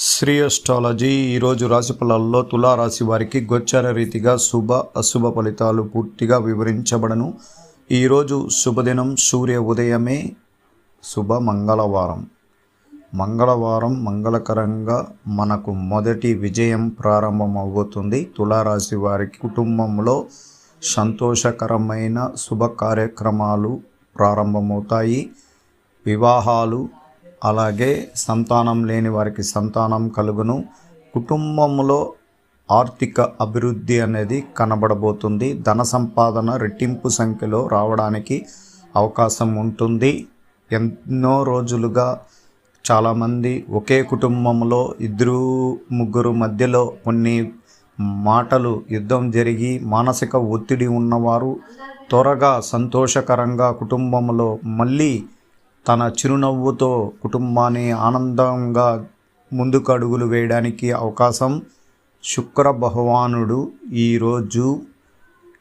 Shri astrology ఈరోజు రాశి ఫలాల్లో తులారాశి వారికి గోచార రీతిగా శుభ అశుభ ఫలితాలు పూర్తిగా వివరించబడను. ఈరోజు శుభదినం సూర్య ఉదయమే శుభ మంగళవారం. మంగళకరంగా మనకు మొదటి విజయం ప్రారంభమవుతుంది. తులారాశి వారికి కుటుంబంలో సంతోషకరమైన శుభ కార్యక్రమాలు ప్రారంభమవుతాయి. వివాహాలు, అలాగే సంతానం లేని వారికి సంతానం కలుగును. కుటుంబంలో ఆర్థిక అభివృద్ధి అనేది కనబడబోతుంది. ధన సంపాదన రెట్టింపు సంఖ్యలో రావడానికి అవకాశం ఉంటుంది. ఎన్నో రోజులుగా చాలామంది ఒకే కుటుంబంలో ఇద్దరు ముగ్గురు మధ్యలో కొన్ని మాటలు యుద్ధం జరిగి మానసిక ఒత్తిడి ఉన్నవారు త్వరగా సంతోషకరంగా కుటుంబంలో మళ్ళీ తన చిరునవ్వుతో కుటుంబాన్ని ఆనందంగా ముందుకు అడుగులు వేయడానికి అవకాశం. శుక్ర భగవానుడు ఈరోజు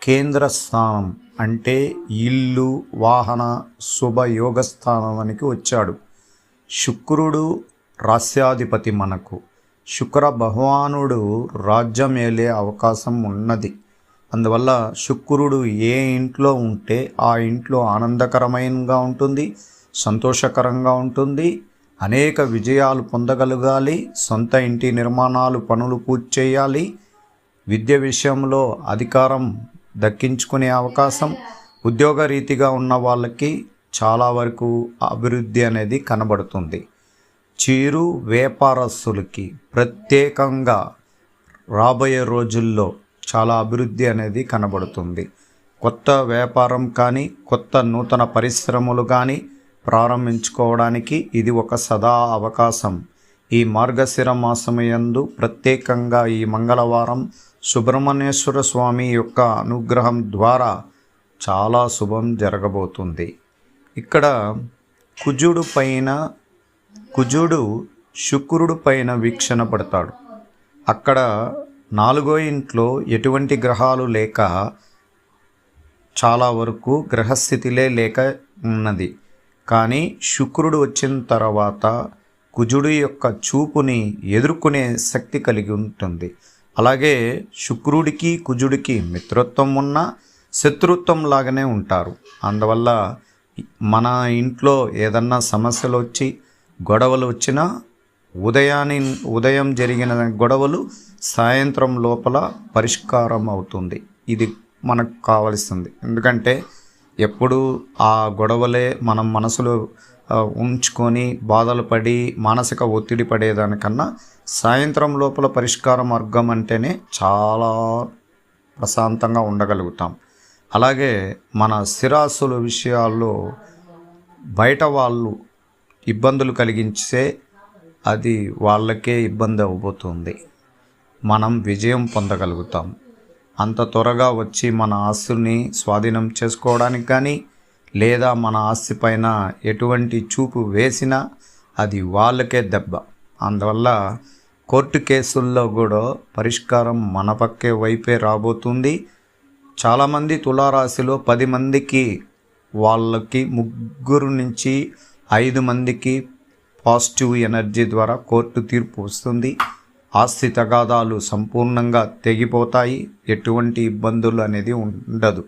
కేంద్ర స్థానం అంటే ఇల్లు, వాహన, శుభయోగ స్థానానికి వచ్చాడు. శుక్రుడు రాస్యాధిపతి. మనకు శుక్ర భగవానుడు రాజ్యం ఏలే అవకాశం ఉన్నది. అందువల్ల శుక్రుడు ఏ ఇంట్లో ఉంటే ఆ ఇంట్లో ఆనందకరమైనగా ఉంటుంది, సంతోషకరంగా ఉంటుంది. అనేక విజయాలు పొందగలగాలి. సొంత ఇంటి నిర్మాణాలు పనులు పూర్తి చేయాలి. విద్య విషయంలో అధికారం దక్కించుకునే అవకాశం. ఉద్యోగ రీతిగా ఉన్న వాళ్ళకి చాలా వరకు అభివృద్ధి అనేది కనబడుతుంది. చిరు వ్యాపారస్తులకి ప్రత్యేకంగా రాబోయే రోజుల్లో చాలా అభివృద్ధి అనేది కనబడుతుంది. కొత్త వ్యాపారం కానీ, కొత్త నూతన పరిశ్రమలు కానీ ప్రారంభించుకోవడానికి ఇది ఒక సదా అవకాశం. ఈ మార్గశిర మాసమయందు ప్రత్యేకంగా ఈ మంగళవారం సుబ్రహ్మణ్యేశ్వర స్వామి యొక్క అనుగ్రహం ద్వారా చాలా శుభం జరగబోతుంది. ఇక్కడ కుజుడు శుక్రుడు పైన వీక్షణ పడతాడు. అక్కడ 4వ ఇంట్లో ఎటువంటి గ్రహాలు లేక చాలా వరకు గ్రహస్థితిలే లేక ఉన్నది. కానీ శుక్రుడు వచ్చిన తర్వాత కుజుడు యొక్క చూపుని ఎదుర్కొనే శక్తి కలిగి ఉంటుంది. అలాగే శుక్రుడికి కుజుడికి మిత్రత్వం ఉన్న శత్రుత్వం లాగానే ఉంటారు. అందువల్ల మన ఇంట్లో ఏదన్నా సమస్యలు వచ్చి గొడవలు వచ్చినా ఉదయం జరిగిన గొడవలు సాయంత్రం లోపల పరిష్కారం అవుతుంది. ఇది మనకు కావలసింది. ఎందుకంటే ఎప్పుడు ఆ గొడవలే మనం మనసులో ఉంచుకొని బాధలు పడి మానసిక ఒత్తిడి పడేదానికన్నా సాయంత్రం లోపల పరిష్కార మార్గం అంటేనే చాలా ప్రశాంతంగా ఉండగలుగుతాం. అలాగే మన స్థిరాస్తుల విషయాల్లో బయట వాళ్ళు ఇబ్బందులు కలిగించే అది వాళ్ళకే ఇబ్బంది అవబోతుంది. మనం విజయం పొందగలుగుతాం. అంత త్వరగా వచ్చి మన ఆస్తుల్ని స్వాధీనం చేసుకోవడానికి కానీ, లేదా మన ఆస్తి పైన ఎటువంటి చూపు వేసినా అది వాళ్ళకే దెబ్బ. అందువల్ల కోర్టు కేసుల్లో కూడా పరిష్కారం మన పక్కే వైపే రాబోతుంది. చాలామంది తులారాశిలో 10 మందికి వాళ్ళకి 3 నుంచి 5 మందికి పాజిటివ్ ఎనర్జీ ద్వారా కోర్టు తీర్పు వస్తుంది. ఆస్తి తగాదాలు సంపూర్ణంగా తెగిపోతాయి. ఎటువంటి ఇబ్బందులు అనేది ఉండదు.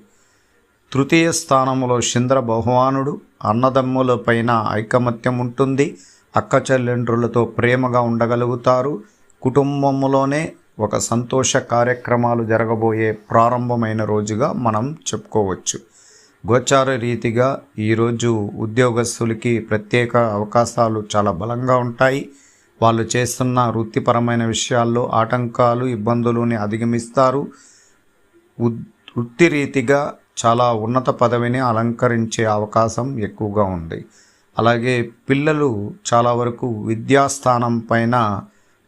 తృతీయ స్థానంలో చంద్ర భగవానుడు. అన్నదమ్ముల పైన ఐకమత్యం ఉంటుంది. అక్క చెల్లెండ్రులతో ప్రేమగా ఉండగలుగుతారు. కుటుంబంలోనే ఒక సంతోష కార్యక్రమాలు జరగబోయే ప్రారంభమైన రోజుగా మనం చెప్పుకోవచ్చు. గోచార రీతిగా ఈరోజు ఉద్యోగస్తులకి ప్రత్యేక అవకాశాలు చాలా బలంగా ఉంటాయి. వాళ్ళు చేస్తున్న వృత్తిపరమైన విషయాల్లో ఆటంకాలు, ఇబ్బందులని అధిగమిస్తారు. వృత్తి రీతిగా చాలా ఉన్నత పదవిని అలంకరించే అవకాశం ఎక్కువగా ఉంది. అలాగే పిల్లలు చాలా వరకు విద్యాస్థానం పైన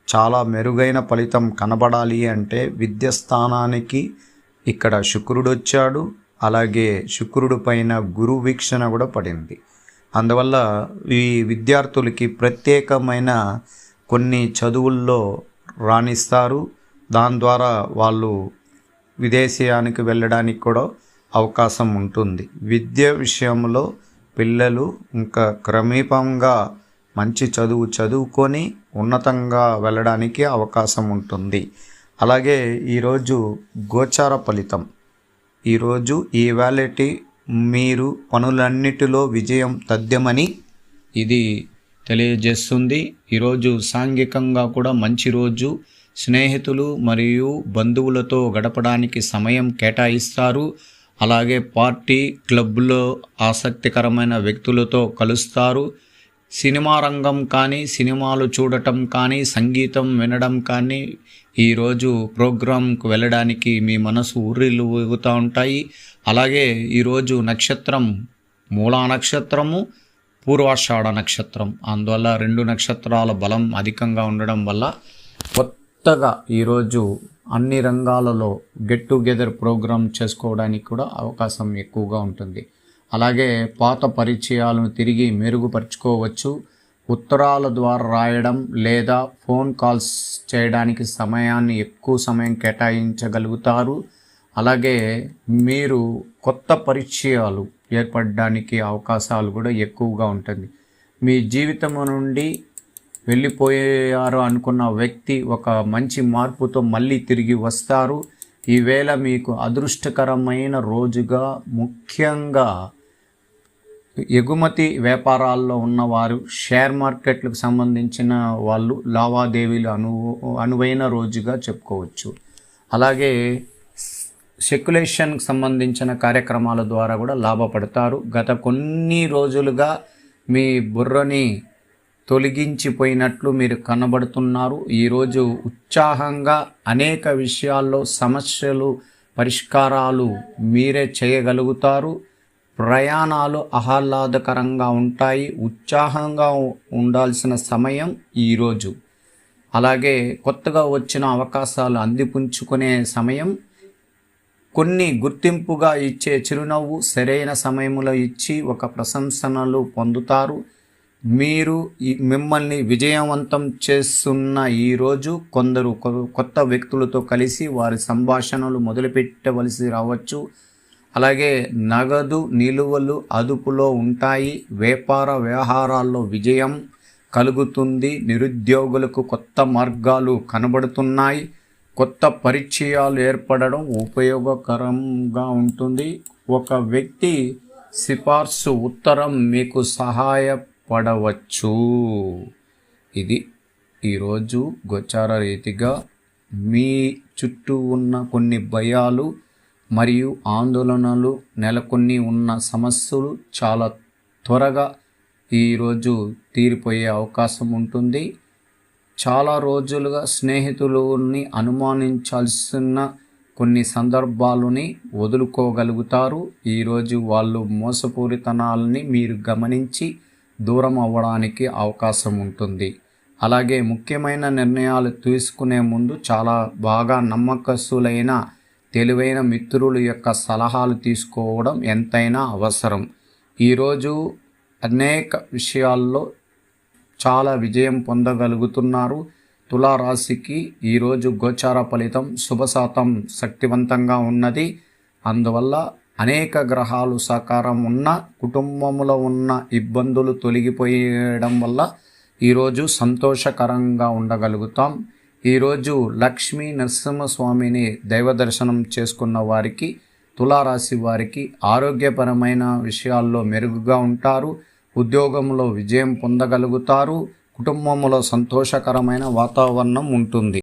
చాలా మెరుగైన ఫలితం కనబడాలి అంటే విద్యాస్థానానికి ఇక్కడ శుక్రుడు వచ్చాడు. అలాగే శుక్రుడు పైన గురు వీక్షణ కూడా పడింది. అందువల్ల ఈ విద్యార్థులకి ప్రత్యేకమైన కొన్ని చదువుల్లో రాణిస్తారు. దాని ద్వారా వాళ్ళు విదేశీయానికి వెళ్ళడానికి కూడా అవకాశం ఉంటుంది. విద్య విషయంలో పిల్లలు ఇంకా క్రమేపంగా మంచి చదువు చదువుకొని ఉన్నతంగా వెళ్ళడానికి అవకాశం ఉంటుంది. అలాగే ఈరోజు గోచార ఫలితం. ఈరోజు ఈవాల్టి మీరు పనులన్నిటిలో విజయం తథ్యమని ఇది తెలియజేస్తుంది. ఈరోజు సాంఘికంగా కూడా మంచి రోజు. స్నేహితులు మరియు బంధువులతో గడపడానికి సమయం కేటాయిస్తారు. అలాగే పార్టీ క్లబ్లో ఆసక్తికరమైన వ్యక్తులతో కలుస్తారు. సినిమా రంగం కానీ, సినిమాలు చూడటం కానీ, సంగీతం వినడం కానీ, ఈరోజు ప్రోగ్రాంకు వెళ్ళడానికి మీ మనసు ఊరిల్లు ఊగుతూ ఉంటాయి. అలాగే ఈరోజు నక్షత్రం మూలా నక్షత్రము, పూర్వాషాఢ నక్షత్రం. అందువల్ల 2 నక్షత్రాల బలం అధికంగా ఉండడం వల్ల కొత్తగా ఈరోజు అన్ని రంగాలలో గెట్ టుగెదర్ ప్రోగ్రామ్ చేసుకోవడానికి కూడా అవకాశం ఎక్కువగా ఉంటుంది. అలాగే పాత పరిచయాలను తిరిగి మెరుగుపరుచుకోవచ్చు. ఉత్తరాల ద్వారా రాయడం లేదా ఫోన్ కాల్స్ చేయడానికి ఎక్కువ సమయం కేటాయించగలుగుతారు. అలాగే మీరు కొత్త పరిచయాలు ఏర్పడడానికి అవకాశాలు కూడా ఎక్కువగా ఉంటుంది. మీ జీవితం నుండి వెళ్ళిపోయారు అనుకున్న వ్యక్తి ఒక మంచి మార్పుతో మళ్ళీ తిరిగి వస్తారు. ఈవేళ మీకు అదృష్టకరమైన రోజుగా, ముఖ్యంగా ఎగుమతి వ్యాపారాల్లో ఉన్నవారు, షేర్ మార్కెట్లకు సంబంధించిన వాళ్ళు లావాదేవీలు అనువైన రోజుగా చెప్పుకోవచ్చు. అలాగే సెక్యులేషన్కి సంబంధించిన కార్యక్రమాల ద్వారా కూడా లాభపడతారు. గత కొన్ని రోజులుగా మీ బుర్రని తొలగించిపోయినట్లు మీరు కనబడుతున్నారు. ఈరోజు ఉత్సాహంగా అనేక విషయాల్లో సమస్యలు పరిష్కారాలు మీరే చేయగలుగుతారు. ప్రయాణాలు ఆహ్లాదకరంగా ఉంటాయి. ఉత్సాహంగా ఉండాల్సిన సమయం ఈరోజు. అలాగే కొత్తగా వచ్చిన అవకాశాలు అందిపుంచుకునే సమయం. కొన్ని గుర్తింపుగా ఇచ్చే చిరునవ్వు సరైన సమయంలో ఇచ్చి ఒక ప్రశంసనలు పొందుతారు. మీరు మిమ్మల్ని విజయవంతం చేస్తున్న ఈరోజు కొందరు కొత్త వ్యక్తులతో కలిసి వారి సంభాషణలు మొదలుపెట్టవలసి రావచ్చు. అలాగే నగదు నిలువలు అదుపులో ఉంటాయి. వ్యాపార వ్యవహారాల్లో విజయం కలుగుతుంది. నిరుద్యోగులకు కొత్త మార్గాలు కనబడుతున్నాయి. కొత్త పరిచయాలు ఏర్పడడం ఉపయోగకరంగా ఉంటుంది. ఒక వ్యక్తి సిఫార్సు ఉత్తరం మీకు సహాయపడవచ్చు. ఇది ఈరోజు గోచార రీతిగా మీ చుట్టూ ఉన్న కొన్ని భయాలు మరియు ఆందోళనలు నెలకొని ఉన్న సమస్యలు చాలా త్వరగా ఈరోజు తీరిపోయే అవకాశం ఉంటుంది. చాలా రోజులుగా స్నేహితులని అనుమానించాల్సిన కొన్ని సందర్భాలని వదులుకోగలుగుతారు. ఈరోజు వాళ్ళు మోసపూరితనాలని మీరు గమనించి దూరం అవ్వడానికి అవకాశం ఉంటుంది. అలాగే ముఖ్యమైన నిర్ణయాలు తీసుకునే ముందు చాలా బాగా నమ్మకస్తులైన తెలివైన మిత్రుల యొక్క సలహాలు తీసుకోవడం ఎంతైనా అవసరం. ఈరోజు అనేక విషయాల్లో చాలా విజయం పొందగలుగుతున్నారు. తులారాశికి ఈరోజు గోచార ఫలితం శుభశాతం శక్తివంతంగా ఉన్నది. అందువల్ల అనేక గ్రహాలు సహకారం ఉన్న కుటుంబంలో ఉన్న ఇబ్బందులు తొలగిపోయడం వల్ల ఈరోజు సంతోషకరంగా ఉండగలుగుతాం. ఈరోజు లక్ష్మీ నరసింహస్వామిని దైవ దర్శనం చేసుకున్న వారికి, తులారాశి వారికి ఆరోగ్యపరమైన విషయాల్లో మెరుగుగా ఉంటారు. ఉద్యోగంలో విజయం పొందగలుగుతారు. కుటుంబంలో సంతోషకరమైన వాతావరణం ఉంటుంది.